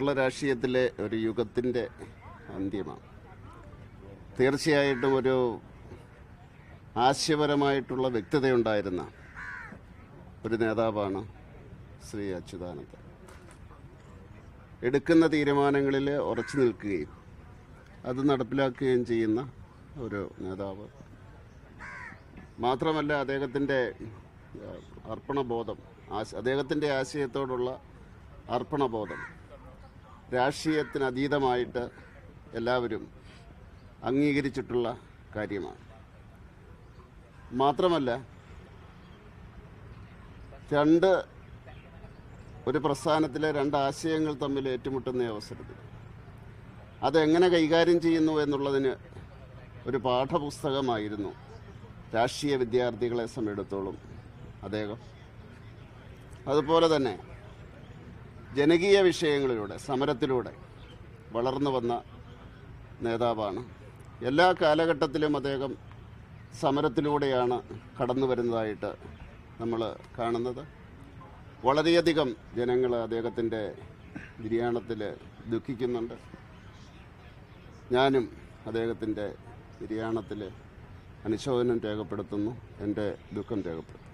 കേരള രാഷ്ട്രീയത്തിലെ ഒരു യുഗത്തിൻ്റെ അന്ത്യമാണ്. തീർച്ചയായിട്ടും ഒരു ആശയപരമായിട്ടുള്ള വ്യക്തതയുണ്ടായിരുന്ന ഒരു നേതാവാണ് ശ്രീ അച്യുതാനന്ദൻ. എടുക്കുന്ന തീരുമാനങ്ങളിൽ ഉറച്ചു നിൽക്കുകയും അത് നടപ്പിലാക്കുകയും ചെയ്യുന്ന ഒരു നേതാവ്. മാത്രമല്ല അദ്ദേഹത്തിൻ്റെ അർപ്പണബോധം, അദ്ദേഹത്തിൻ്റെ ആശയത്തോടുള്ള അർപ്പണബോധം രാഷ്ട്രീയത്തിനതീതമായിട്ട് എല്ലാവരും അംഗീകരിച്ചിട്ടുള്ള കാര്യമാണ്. മാത്രമല്ല ഒരു പ്രസ്ഥാനത്തിലെ രണ്ട് ആശയങ്ങൾ തമ്മിൽ ഏറ്റുമുട്ടുന്ന അവസരത്തിൽ അതെങ്ങനെ കൈകാര്യം ചെയ്യുന്നു എന്നുള്ളതിന് ഒരു പാഠപുസ്തകമായിരുന്നു രാഷ്ട്രീയ വിദ്യാർത്ഥികളെ സംബന്ധിച്ചിടത്തോളം അദ്ദേഹം. അതുപോലെ തന്നെ ജനകീയ വിഷയങ്ങളിലൂടെ, സമരത്തിലൂടെ വളർന്നു വന്ന നേതാവാണ്. എല്ലാ കാലഘട്ടത്തിലും അദ്ദേഹം സമരത്തിലൂടെയാണ് കടന്നു വരുന്നതായിട്ട് നമ്മൾ കാണുന്നത്. വളരെയധികം ജനങ്ങൾ അദ്ദേഹത്തിൻ്റെ നിര്യാണത്തിൽ ദുഃഖിക്കുന്നുണ്ട്. ഞാനും അദ്ദേഹത്തിൻ്റെ നിര്യാണത്തിൽ അനുശോചനം രേഖപ്പെടുത്തുന്നു, എൻ്റെ ദുഃഖം രേഖപ്പെടുത്തുന്നു.